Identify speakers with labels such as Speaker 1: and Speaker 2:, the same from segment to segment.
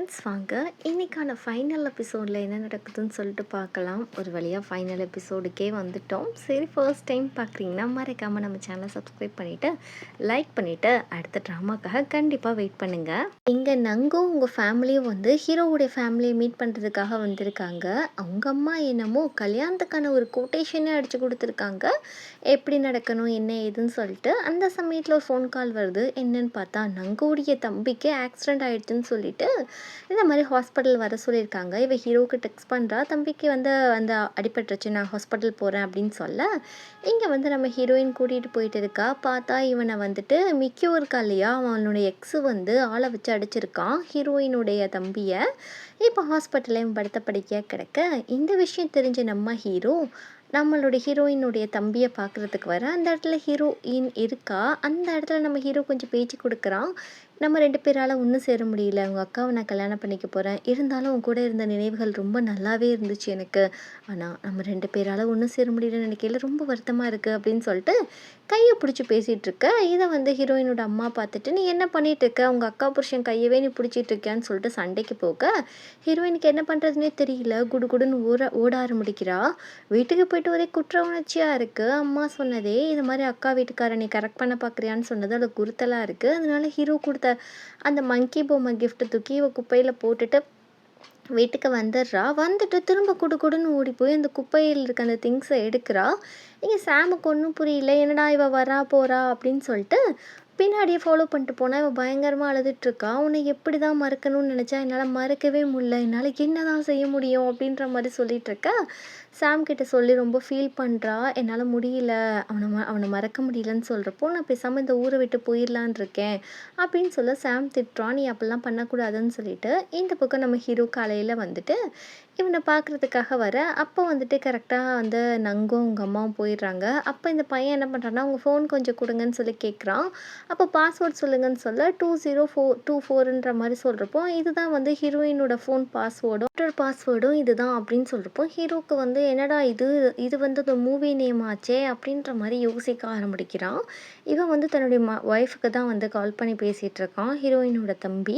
Speaker 1: Friends வாங்க இன்னைக்கான final எபிசோடில் என்ன நடக்குதுன்னு சொல்லிட்டு பார்க்கலாம். ஒரு வழியாக ஃபைனல் எபிசோடுக்கே வந்துட்டோம். சரி, ஃபர்ஸ்ட் டைம் பார்க்குறீங்கன்னா மறக்காமல் நம்ம சேனலை சப்ஸ்கிரைப் பண்ணிவிட்டு லைக் பண்ணிவிட்டு அடுத்த ட்ராமாக்காக கண்டிப்பாக வெயிட் பண்ணுங்கள். இங்கே நங்கும் உங்கள் ஃபேமிலியும் வந்து ஹீரோவுடைய ஃபேமிலியை மீட் பண்ணுறதுக்காக வந்திருக்காங்க. அவங்க அம்மா என்னமோ கல்யாணத்துக்கான ஒரு கோட்டேஷனே அடித்து கொடுத்துருக்காங்க, எப்படி நடக்கணும் என்ன ஏதுன்னு சொல்லிட்டு. அந்த சமயத்தில் ஒரு ஃபோன் கால் வருது. என்னன்னு பார்த்தா நங்குடைய தம்பிக்கு ஆக்சிடெண்ட் ஆகிடுச்சுன்னு சொல்லிட்டு இந்த மாதிரி ஹாஸ்பிட்டல் வர சொல்லியிருக்காங்க. இவள் ஹீரோவுக்கு டெக்ஸ்ட் பண்ணுறா, தம்பிக்கு வந்து அந்த அடிபட்டுருச்சு, நான் ஹாஸ்பிட்டல் போகிறேன் அப்படின்னு சொல்ல. இங்கே வந்து நம்ம ஹீரோயின் கூட்டிகிட்டு போயிட்டு இருக்கா. பார்த்தா இவனை வந்துட்டு மிக்கியோ இருக்கா இல்லையா, அவனுடைய எக்ஸு வந்து ஆளை வச்சு அடிச்சிருக்கான் ஹீரோயினுடைய தம்பியை. இப்போ ஹாஸ்பிட்டலையும் படுத்த படிக்கையாக கிடக்க. இந்த விஷயம் தெரிஞ்ச நம்ம ஹீரோ நம்மளுடைய ஹீரோயினுடைய தம்பியை பார்க்குறதுக்கு வர. அந்த இடத்துல ஹீரோயின் இருக்கா. அந்த இடத்துல நம்ம ஹீரோ கொஞ்சம் பேச்சு கொடுக்குறான். நம்ம 2 பேரால் ஒன்றும் சேர முடியல, உங்கள் அக்காவை நான் கல்யாணம் பண்ணிக்க போகிறேன், இருந்தாலும் உன் கூட இருந்த நினைவுகள் ரொம்ப நல்லாவே இருந்துச்சு எனக்கு, ஆனால் நம்ம 2 பேரால் ஒன்றும் சேர முடியலன்னு நினைக்கல, ரொம்ப வருத்தமாக இருக்குது அப்படின்னு சொல்லிட்டு கையை பிடிச்சி பேசிகிட்டு இருக்க. இதை வந்து ஹீரோயினோட அம்மா பார்த்துட்டு, நீ என்ன பண்ணிகிட்டு இருக்க, உங்கள் அக்கா புருஷன் கையவே நீ பிடிச்சிட்டு இருக்கியான்னு சொல்லிட்டு சண்டைக்கு போக, ஹீரோயினுக்கு என்ன பண்ணுறதுனே தெரியல, குடுகுடுன்னு ஓட ஆரம்பிக்கிறா. வீட்டுக்கு போயிட்டு ஒரே குற்ற உணர்ச்சியாக இருக்குது. அம்மா சொன்னதே இது மாதிரி அக்கா வீட்டுக்காரனை நீ கரெக்ட் பண்ண பார்க்குறியான்னு சொன்னது அது குருத்தலாக இருக்குது. அதனால ஹீரோ கொடுத்த அந்த மங்கி பொம்மை கிஃப்ட் தூக்கி இவ குப்பையில் போட்டுட்டு வீட்டுக்கு வந்துடுறா. வந்துட்டு திரும்ப குடுன்னு ஓடி போய் அந்த குப்பையில் இருக்க அந்த திங்ஸை எடுக்கிறா. இங்கே சாமுக்கு ஒன்றும் புரியல, என்னடா இவ வரா போகிறா அப்படின்னு சொல்லிட்டு பின்னாடியே ஃபாலோ பண்ணிட்டு போனால் இவள் பயங்கரமாக அழுதுட்ருக்கா. உன்னை எப்படி தான் மறக்கணும்னு நினச்சா என்னால் மறக்கவே முடியல, என்னால் என்ன தான் செய்ய முடியும் அப்படின்ற மாதிரி சொல்லிகிட்ருக்கா. சாம் கிட்ட சொல்லி ரொம்ப ஃபீல் பண்ணுறா. என்னால் முடியல, அவனை மறக்க முடியலன்னு சொல்கிறப்போ நான் பேசாமல் இந்த ஊரை விட்டு போயிடலான் இருக்கேன் அப்படின்னு சொல்ல சாம் திட்டுறான், நீ அப்படிலாம் பண்ணக்கூடாதுன்னு சொல்லிட்டு. இந்த பக்கம் நம்ம ஹீரோ காலையில் வந்துட்டு இவனை பார்க்குறதுக்காக வர. அப்போ வந்துட்டு கரெக்டாக வந்து நங்கும் உங்கள் அம்மாவும் போயிடுறாங்க. அப்போ இந்த பையன் என்ன பண்ணுறான்னா, உங்கள் ஃபோன் கொஞ்சம் கொடுங்கன்னு சொல்லி கேட்குறான். அப்போ பாஸ்வேர்ட் சொல்லுங்கன்னு சொல்ல 2024ன்ற மாதிரி சொல்கிறப்போ, இதுதான் வந்து ஹீரோயினோட ஃபோன் பாஸ்வேர்டும் பாஸ்வேர்டும் இதுதான் அப்படின்னு சொல்கிறப்போ, ஹீரோக்கு வந்து என்னடா இது வந்து இந்த மூவி நேம் ஆச்சே அப்படின்ற மாதிரி யோசிக்க ஆரம்பிக்கிறான். இவன் வந்து தன்னுடைய ஒய்ஃபுக்கு தான் வந்து கால் பண்ணி பேசிகிட்டு இருக்கான், ஹீரோயினோட தம்பி.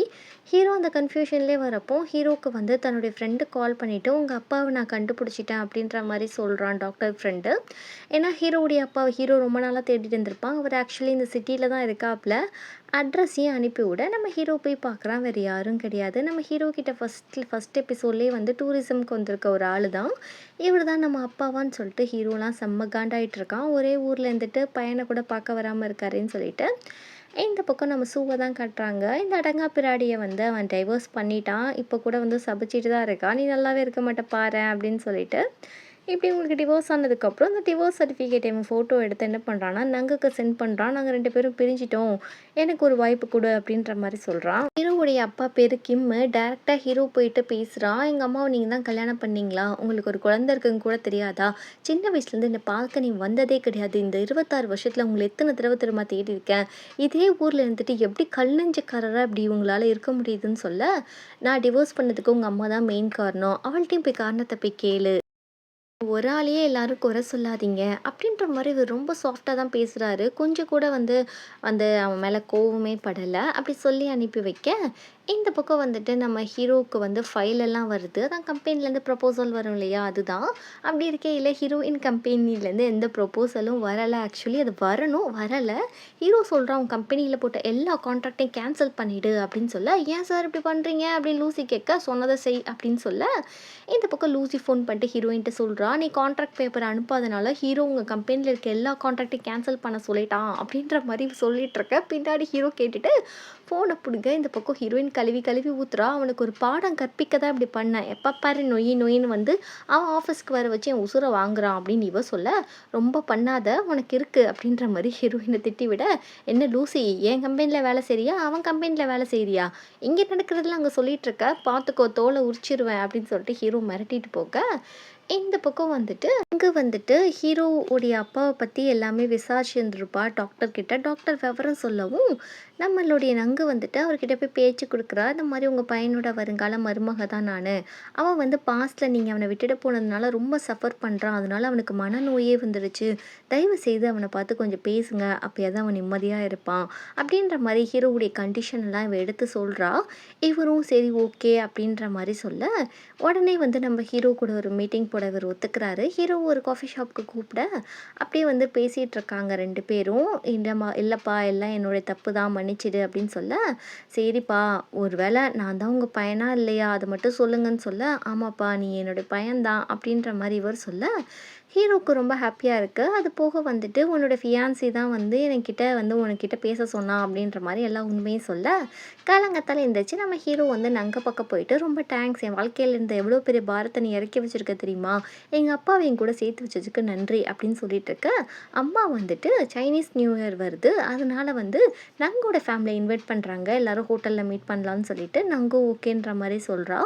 Speaker 1: ஹீரோ அந்த கன்ஃபியூஷன்லேயே வரப்போ ஹீரோக்கு வந்து தன்னுடைய ஃப்ரெண்டு கால் பண்ணிவிட்டு, உங்கள் அப்பாவை நான் கண்டுபிடிச்சிட்டேன் அப்படின்ற மாதிரி சொல்கிறான் டாக்டர் ஃப்ரெண்டு. ஏன்னா ஹீரோவுடைய அப்பாவை ஹீரோ ரொம்ப நாளாக தேடிட்டு இருந்திருப்பான். அவர் ஆக்சுவலி இந்த சிட்டியில் தான் இருக்காப்புல. அட்ரஸையும் அனுப்பிவிட நம்ம ஹீரோ போய் பார்க்குறான். வேறு யாரும் கிடையாது, நம்ம ஹீரோ கிட்ட ஃபஸ்ட் எபிசோட்லேயே வந்து டூரிசம்க்கு வந்திருக்க ஒரு ஆள் தான். இவர் தான் நம்ம அப்பாவான்னு சொல்லிட்டு ஹீரோலாம் செம்ம காண்டாயிட்டு இருக்கான். ஒரே ஊரில் இருந்துட்டு பையனை கூட பார்க்க வராமல் இருக்காருன்னு சொல்லிட்டு. இந்த பக்கம் நம்ம சூவை தான் காட்டுறாங்க. இந்த அடங்கா பிராடியை வந்து அவன் டைவர்ஸ் பண்ணிட்டான். இப்போ கூட வந்து சபிச்சிட்டு தான் இருக்கான், நீ நல்லாவே இருக்க மாட்டே பாரு அப்படின்னு சொல்லிட்டு. இப்படி உங்களுக்கு டிவோர்ஸ் ஆனதுக்கப்புறம் அந்த டிவோர்ஸ் சர்டிஃபிகேட் இவன் ஃபோட்டோ எடுத்து என்ன பண்ணுறான்னா நங்குக்கு சென்ட் பண்ணுறான். நாங்கள் 2 பேரும் பிரிஞ்சிட்டோம், எனக்கு ஒரு வாய்ப்பு கொடு அப்படின்ற மாதிரி சொல்கிறான். ஹீரோவுடைய அப்பா பேர் கிம்மு. டேரெக்டாக ஹீரோ போயிட்டு பேசுகிறான், எங்கள் அம்மாவை நீங்கள் தான் கல்யாணம் பண்ணீங்களா, உங்களுக்கு ஒரு குழந்தை இருக்குன்னு கூட தெரியாதா, சின்ன வயசுலேருந்து என்னை பார்க்க நீ வந்ததே கிடையாது, இந்த 26 வருஷத்தில் உங்களை எத்தனை தடவை திரும்ப தேடி இருக்கேன், இதே ஊரில் இருந்துட்டு எப்படி கல்லஞ்சக்காரராக இப்படி உங்களால் இருக்க முடியுதுன்னு சொல்ல, நான் டிவோர்ஸ் பண்ணதுக்கு உங்கள் அம்மா தான் மெயின் காரணம், அவள்கிட்டையும் போய் காரணத்தை போய் கேளு, ஒரு ஆளையே எல்லாரும் குறை சொல்லாதீங்க அப்படின்ற மாதிரி இவர் ரொம்ப சாஃப்டாக தான் பேசுகிறாரு. கொஞ்சம் கூட வந்து அவன் மேலே கோவமே படலை. அப்படி சொல்லி அனுப்பி வைக்க, இந்த பக்கம் வந்துட்டு நம்ம ஹீரோவுக்கு வந்து ஃபைல் எல்லாம் வருது. அதான் கம்பெனிலேருந்து ப்ரப்போசல் வரும் இல்லையா, அதுதான். அப்படி இருக்கே இல்லை, ஹீரோயின் கம்பெனிலேருந்து எந்த ப்ரொப்போசலும் வரலை. ஆக்சுவலி அது வரலை. ஹீரோ சொல்கிறான், அவன் கம்பெனியில் போட்ட எல்லா கான்ட்ராக்டையும் கேன்சல் பண்ணிவிடு அப்படின்னு சொல்ல, ஏன் சார் இப்படி பண்ணுறீங்க அப்படின்னு லூசி கேட்க, சொன்னதை செய் அப்படின்னு சொல்ல, இந்த பக்கம் லூசி ஃபோன் பண்ணிட்டு ஹீரோயின்ட்டு சொல்கிறா, நீ கான்ட்ராக்ட் பேப்பர் அனுப்பாதனால ஹீரோ உங்கள் கம்பெனியில் இருக்க எல்லா கான்ட்ராக்டையும் கேன்சல் பண்ண சொல்லிட்டான் அப்படின்ற மாதிரி சொல்லிட்டு இருக்க. பின்னாடி ஹீரோ கேட்டுட்டு ஃபோனை பிடுங்க. இந்த பக்கம் ஹீரோயின் கழுவி ஊத்துறா. அவனுக்கு ஒரு பாடம் கற்பிக்க தான் இப்படி பண்ணேன், எப்போ பாரு நொயின்னு வந்து அவன் ஆஃபீஸ்க்கு வர வச்சு என் உசுரை வாங்குறான் அப்படின்னு இவ சொல்ல, ரொம்ப பண்ணாத உனக்கு இருக்குது அப்படின்ற மாதிரி ஹீரோயினை திட்டி விட, என்ன லூசி, என் கம்பெனியில் வேலை செய்றியா அவன் கம்பெனியில் வேலை செய்கிறியா, இங்கே நடக்கிறதுல அங்கே சொல்லிட்டு இருக்க, பார்த்துக்கோ தோலை உரிச்சிருவேன் அப்படின்னு சொல்லிட்டு ஹீரோ மிரட்டிட்டு போக, இந்த பக்கம் வந்துட்டு இங்கே வந்துட்டு ஹீரோவுடைய அப்பாவை பற்றி எல்லாமே விசாரிச்சுருந்துருப்பா டாக்டர் கிட்ட. டாக்டர் விவரம் சொல்லவும், நம்மளுடைய நங்கு வந்துட்டு அவர்கிட்ட போய் பேச்சு குடுக்குறா. இந்த மாரி உங்க பையனோட வருங்கால மருமக தான் நானு. அவன் வந்து பாஸ்ட்ல நீங்க அவன விட்டுட்டு போனதுனால ரொம்ப சஃபர் பண்றான். அதனால அவனுக்கு மனநோயே வந்துடுச்சு. தயவு செய்து அவன பார்த்து கொஞ்சம் பேசுங்க. அப்பயாவது அவன் நிம்மதியா இருப்பான். அப்படின்ற மாரி ஹீரோவுடைய கண்டிஷன்லாம் இவ எடுத்து சொல்றா. இவரும் சரி ஓகே அப்படின்ற மாரி சொல்ல, உடனே வந்து நம்ம ஹீரோ கூட ஒரு மீட்டிங் போட இவரு ஒத்துக்கிறாரு. ஹீரோ ஒரு காஃபி ஷாப்க்கு கூப்பிட, அப்படியே வந்து பேசிட்டு இருக்காங்க 2 பேரும். இல்லப்பா எல்லாம் என்னுடைய தப்பு தான் மன்னிச்சிடு அப்படின்னு சொல்ல, சரிப்பா ஒரு வேளை நான் தான் உங்க பையனா இல்லையா? அத மட்டும் சொல்லுங்கன்னு சொல்ல, ஆமாப்பா நீ என்னுடைய பையன் தான் அப்படின்ற மாரி இவர் சொல்ல, ஹீரோவுக்கு ரொம்ப ஹேப்பியா இருக்கு. அது போக வந்துட்டு உன்னோட ஃபியான்சி தான் வந்து என்கிட்ட வந்து உன்கிட்ட பேச சொன்னா அப்படின்ற மாரி எல்லா உண்மையும் சொல்ல, காலங்காத்தால எந்திரிச்சு நம்ம ஹீரோ வந்து நங்க பக்கம் போயிட்டு, ரொம்ப தேங்க்ஸ் என் வாழ்க்கையில இருந்த எவ்வளோ பெரிய பாரத்த நீ இறக்கி வச்சிருக்க தெரியுமா? எங்க அப்பாவ என் கூட சேர்த்து வச்சதுக்கு நன்றி அப்படின்னு சொல்லிட்டு இருக்க, அம்மா வந்துட்டு சைனீஸ் நியூ இயர் வருது. அதனால வந்து நங்கோட ஃபேமிலிய இன்வைட் பண்றாங்க. எல்லாரும் ஹோட்டல்ல மீட் பண்ணலான்னு சொல்லிட்டு, நங்கும் ஓகேன்ற மாரி சொல்றா.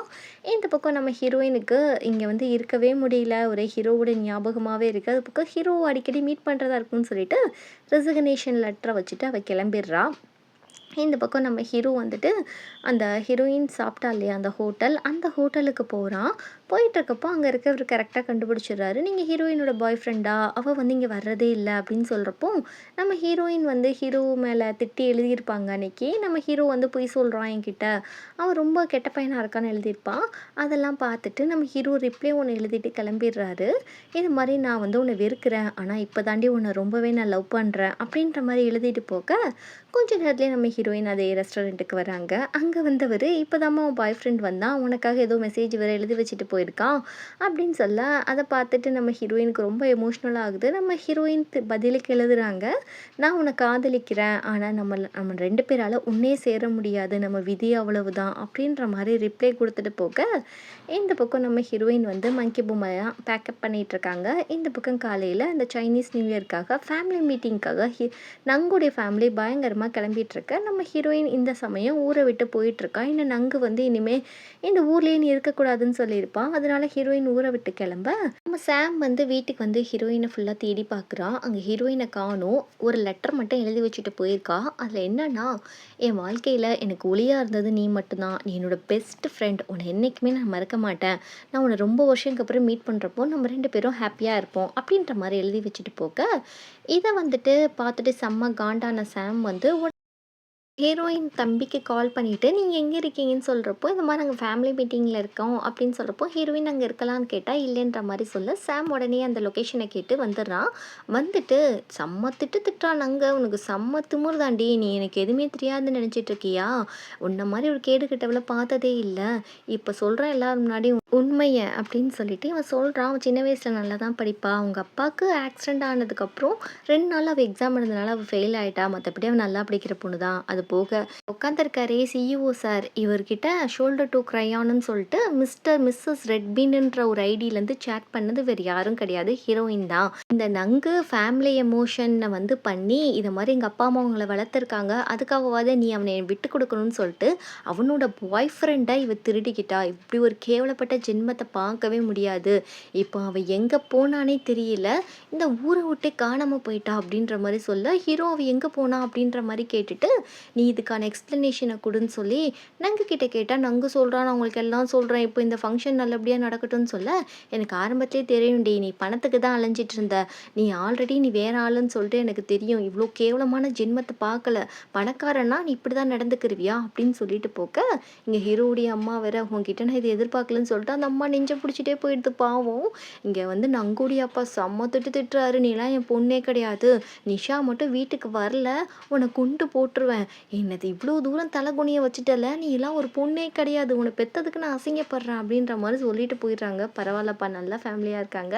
Speaker 1: இந்த பக்கம் நம்ம ஹீரோயினுக்கு இங்க வந்து இருக்கவே முடியல. ஒரே ஹீரோவோட ஞாபகமாவே இருக்கு. அது பக்கம் ஹீரோ அடிக்கடி மீட் பண்றதா இருக்குன்னு சொல்லிட்டு, ரெசிக்னேஷன் லெட்டர வச்சுட்டு அவ கிளம்பிடுறா. இந்த பக்கம் நம்ம ஹீரோ வந்துட்டு, அந்த ஹீரோயின் சாப்பிட்டா இல்லையா அந்த ஹோட்டல், அந்த ஹோட்டலுக்கு போறான். போயிட்டுருக்கப்போ அங்க இருக்கவரு கரெக்ட்டா கண்டுபிடிச்சிடுறாரு. "நீங்க ஹீரோயினோட பாய் ஃப்ரெண்டா? அவ வந்து இங்க வர்றதே இல்ல." அப்படின்னு சொல்றப்போ, நம்ம ஹீரோயின் வந்து ஹீரோ மேல திட்டி எழுதியிருப்பாங்க அன்னைக்கு. நம்ம ஹீரோ வந்து பொய் சொல்றான் என்கிட்ட. அவன் ரொம்ப கெட்ட பையனா இருக்கான்னு எழுதியிருப்பான். அதெல்லாம் பார்த்துட்டு நம்ம ஹீரோ ரிப்ளே ஒண்ணு எழுதிட்டு கிளம்பிடுறாரு. இது மாரி "நான் வந்து உன்ன வெறுக்கிறேன். ஆனா இப்ப தாண்டி உன்ன ரொம்பவே நான் லவ் பண்றேன்." அப்படின்ற மாரி எழுதிட்டு போக, கொஞ்ச நேரத்திலேயே நம்ம ஹீரோயின் அதே ரெஸ்டாரண்ட்டுக்கு வராங்க. அங்க வந்தவரு, "இப்பதாம்மா உன் பாய் ஃப்ரெண்ட் வந்தான். உனக்காக ஏதோ மெசேஜ் வேற எழுதி வச்சுட்டு போயிருக்கான்." அப்படின்னு சொல்ல, அத பார்த்துட்டு நம்ம ஹீரோயினுக்கு ரொம்ப எமோஷனல் ஆகுது. நம்ம ஹீரோயின் பதிலுக்கு எழுதுறாங்க, "நான் உன்ன காதலிக்கிறேன். ஆனா நம்ம 2 பேரால ஒண்ணே சேர முடியாது. நம்ம விதி அவ்வளவுதான்." அப்படின்ற மாரி ரிப்ளை குடுத்துட்டு போக, இந்த பக்கம் நம்ம ஹீரோயின் வந்து மங்கி பொம்மையா பேக்கப் பண்ணிட்டு இருக்காங்க. இந்த பக்கம் காலையில அந்த சைனீஸ் நியூ இயர்க்காக ஃபேமிலி மீட்டிங்க்காக நங்குடைய ஃபேமிலி பயங்கரமா கிளம்பிட்டுருக்க. நம்ம ஹீரோயின் இந்த சமயம் ஊர விட்டு போயிட்டுருக்கா. ஏன்னா நங்கு வந்து இனிமே இந்த ஊர்லயே நீ இருக்கக்கூடாதுன்னு சொல்லியிருப்பான். அதனால ஹீரோயின் ஊர விட்டு கிளம்ப, நம்ம சாம் வந்து வீட்டுக்கு வந்து ஹீரோயின ஃபுல்லா தேடி பார்க்குறான். அங்க ஹீரோயின காணோம். ஒரு லெட்டர் மட்டும் எழுதி வச்சுட்டு போயிருக்கா. அதுல என்னன்னா, "என் வாழ்க்கையில எனக்கு ஒளியா இருந்தது நீ மட்டும் தான். நீ என்னோட பெஸ்ட் ஃப்ரெண்ட். உன்ன என்னைக்குமே நான் மறக்க மாட்டேன். நான் உன்ன ரொம்ப வருஷங்களுக்கு அப்புறம் மீட் பண்றப்போ, நம்ம 2 பேரும் ஹேப்பியா இருப்போம்." அப்படின்ற மாரி எழுதி வச்சுட்டு போக, இத வந்துட்டு பார்த்துட்டு செம்ம காண்டான சாம் வந்து ஹீரோயின் தம்பிக்கு கால் பண்ணிட்டு, "நீங்க எங்க இருக்கீங்கன்னு?" சொல்றப்போ, "இந்த மாரி நாங்க ஃபேமிலி மீட்டிங்ல இருக்கோம்." அப்படின்னு சொல்றப்போ, ஹீரோயின் அங்க இருக்கலான்னு கேட்டா, இல்லைன்ற மாரி சொல்ல, சாம் உடனே அந்த லொகேஷன கேட்டு வந்துடுறான். வந்துட்டு செம்ம திட்டு திட்டுறான் அங்க, "உனக்கு செம்ம திமிரு தாண்டி! நீ எனக்கு எதுவுமே தெரியாதுன்னு நெனச்சிட்டு இருக்கியா? உன்ன மாரி ஒரு கேடு கெட்டவள பார்த்ததே இல்ல. இப்ப சொல்றேன் எல்லாரும் முன்னாடியும் உண்மைய." அப்படின்னு சொல்லிட்டு இவன் சொல்றான். அவன் சின்ன வயசுல நல்லா தான் படிப்பா. அவங்க அப்பாவுக்கு ஆக்சிடென்ட் ஆனதுக்கப்புறம் 2 நாள் அவ எக்ஸாம் எழுதுனால அவ ஃபெயில் ஆயிட்டா. மத்தபடி அவ நல்லா படிக்கிற பொண்ணு தான். அது போக உட்காந்துருக்காரே சிஇஓ சார், இவர்கிட்ட ஷோல்டர் டூ க்ரையான்னு சொல்லிட்டு மிஸ்டர், மிஸ்ஸஸ் ரெட்பீன்ன்ற ஒரு ஐடியிலேருந்து சேட் பண்ணது வேறு யாரும் கிடையாது, ஹீரோயின் தான். இந்த நங்கு ஃபேமிலி எமோஷனை வந்து பண்ணி இதை மாதிரி எங்கள் அப்பா அம்மா அவங்கள வளர்த்துருக்காங்க, அதுக்காகவாத நீ அவனை விட்டு கொடுக்கணும்னு சொல்லிட்டு அவனோட பாய் ஃப்ரெண்டை இவ திருடிக்கிட்டா. இப்படி ஒரு கேவலப்பட்ட ஜென்மத்தை பார்க்கவே முடியாது. இப்போ அவள் எங்கே போனானே தெரியல. இந்த ஊரை விட்டே காணாமல் போயிட்டா அப்படின்ற மாதிரி சொல்ல, ஹீரோ அவள் எங்கே போனா அப்படின்ற மாதிரி கேட்டுட்டு, நீ இதுக்கான எக்ஸ்ப்ளனேஷனை கொடுன்னு சொல்லி நங்கு கிட்ட கேட்டால், நங்கு சொல்கிறான், நான் உங்களுக்கு எல்லாம் சொல்கிறேன், இப்போ இந்த ஃபங்க்ஷன் நல்லபடியாக நடக்கட்டும்னு சொல்ல, எனக்கு ஆரம்பத்திலே தெரியும்டி நீ பணத்துக்கு தான் அலைஞ்சிட்டு இருந்த, நீ வேற ஆளுன்னு சொல்லிட்டு எனக்கு தெரியும், இவ்வளோ கேவலமான ஜென்மத்தை பார்க்கல, பணக்காரன்னா நீ இப்படி தான் நடந்துக்கிருவியா அப்படின்னு சொல்லிட்டு போக்க, இங்கே ஹீரோடைய அம்மா வேற உங்ககிட்ட நான் இதை எதிர்பார்க்கலன்னு சொல்லிட்டு அந்த அம்மா நெஞ்ச பிடிச்சிட்டே போயிடுது பாவம். இங்கே வந்து நங்குடைய அப்பா செம்ம திட்டுறாரு, நீலாம் என் பொண்ணே கிடையாது, நிஷா மட்டும் வீட்டுக்கு வரல உன்னை கொண்டு போட்டுருவேன், என்னது இவ்வளோ தூரம் தலைகுனிய வச்சுட்டல, நீ எல்லாம் ஒரு பொண்ணே கிடையாது, உன்னை பெத்ததுக்கு நான் அசிங்கப்படுறேன் அப்படின்ற மாதிரி சொல்லிட்டு போயிடுறாங்க. பரவாயில்லப்பா, நல்லா ஃபேமிலியாக இருக்காங்க.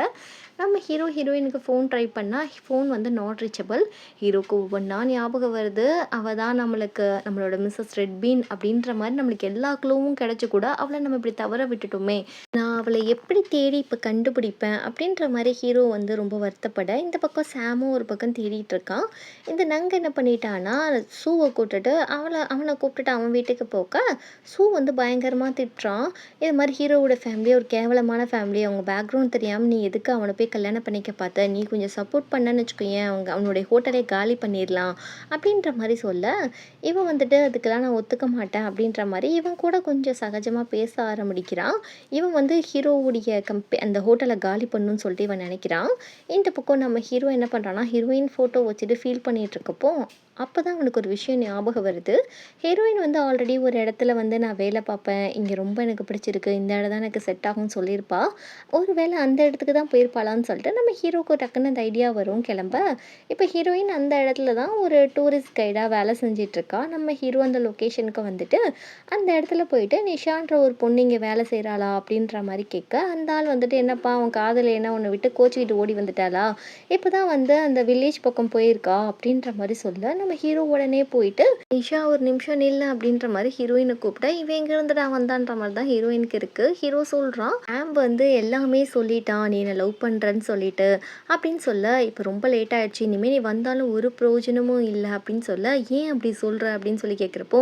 Speaker 1: நம்ம ஹீரோயினுக்கு ஃபோன் ட்ரை பண்ணால் ஃபோன் வந்து நாட் ரீச்சபிள். ஹீரோக்கு ஒவ்வொன்றா ஞாபகம் வருது, அவள் தான் நம்மளோட மிஸ்ஸஸ் ரெட்பீன் அப்படின்ற மாதிரி நம்மளுக்கு எல்லா க்ளூவும் கிடச்சி கூட அவளை நம்ம இப்படி தவற விட்டுட்டோமே, நான் அவளை எப்படி தேடி இப்போ கண்டுபிடிப்பேன் அப்படின்ற மாதிரி ஹீரோ வந்து ரொம்ப வருத்தப்பட, இந்த பக்கம் சாமும் ஒரு பக்கம் தேடிட்டு இருக்கான். இந்த நங்கு என்ன பண்ணிட்டான்னா ஷூவை சொல்லிட்டு அவனை கூப்பிட்டுட்டு அவன் வீட்டுக்கு போக சூ வந்து பயங்கரமாக திட்டுறான். இது மாதிரி ஹீரோவோட ஃபேமிலி ஒரு கேவலமான ஃபேமிலி, அவங்க பேக்ரவுண்ட் தெரியாமல் நீ எதுக்கு அவனை போய் கல்யாணம் பண்ணிக்க பார்த்த, நீ கொஞ்சம் சப்போர்ட் பண்ணன்னு வச்சுக்கோயேன் அவனுடைய ஹோட்டலே காலி பண்ணிடலாம் அப்படின்ற மாதிரி சொல்ல, இவன் வந்துட்டு அதுக்கெல்லாம் நான் ஒத்துக்க மாட்டேன் அப்படின்ற மாதிரி இவன் கூட கொஞ்சம் சகஜமாக பேச ஆரம்பிக்கிறான். இவன் வந்து ஹீரோவுடைய அந்த ஹோட்டலை காலி பண்ணணும்னு சொல்லிட்டு இவன் நினைக்கிறான். இந்த பக்கம் நம்ம ஹீரோ என்ன பண்ணுறான்னா ஹீரோயின் ஃபோட்டோ வச்சுட்டு ஃபீல் பண்ணிட்டு இருக்கப்போ அப்போ தான் அவனுக்கு ஒரு விஷயம் ஞாபகம் வருது. ஹீரோயின் வந்து ஆல்ரெடி ஒரு இடத்துல வந்து நான் வேலை பார்ப்பேன், இங்கே ரொம்ப எனக்கு பிடிச்சிருக்கு, இந்த இடம் தான் எனக்கு செட் ஆகும்னு சொல்லியிருப்பா. ஒரு வேளை அந்த இடத்துக்கு தான் போயிருப்பாளான்னு சொல்லிட்டு நம்ம ஹீரோக்கு டக்குன்னு அந்த ஐடியா வரும் கிளம்ப. இப்போ ஹீரோயின் அந்த இடத்துல தான் ஒரு டூரிஸ்ட் கைடாக வேலை செஞ்சிட்ருக்கா. நம்ம ஹீரோ அந்த லொக்கேஷனுக்கு வந்துட்டு அந்த இடத்துல போயிட்டு நிஷான்ற ஒரு பொண்ணு இங்கே வேலை செய்கிறாளா அப்படின்ற மாதிரி கேட்க, அந்த ஆள் வந்துட்டு என்னப்பா அவன் காதல் என்ன உன்னை விட்டு கோச்சிக்கிட்டு ஓடி வந்துட்டாளா, இப்போ தான் வந்து அந்த வில்லேஜ் பக்கம் போயிருக்கா அப்படின்ற மாதிரி சொல்ல, நம்ம ஹீரோ உடனே போயிட்டு நிஷா ஒரு நிமிஷம் நில்ல அப்படின்ற மாதிரி ஹீரோயினை கூப்பிட்டா இவன் எங்க இருந்துடா வந்தான்ற மாதிரி தான் ஹீரோயினுக்கு இருக்கு. ஹீரோ சொல்றான் ஆம்ப் வந்து எல்லாமே சொல்லிட்டான் நீ என்ன லவ் பண்றேன்னு சொல்லிட்டு அப்படின்னு சொல்ல, இப்போ ரொம்ப லேட் ஆயிடுச்சு, இனிமே நீ வந்தாலும் ஒரு பிரயோஜனமும் இல்லை அப்படின்னு சொல்ல, ஏன் அப்படி சொல்ற அப்படின்னு சொல்லி கேட்குறப்போ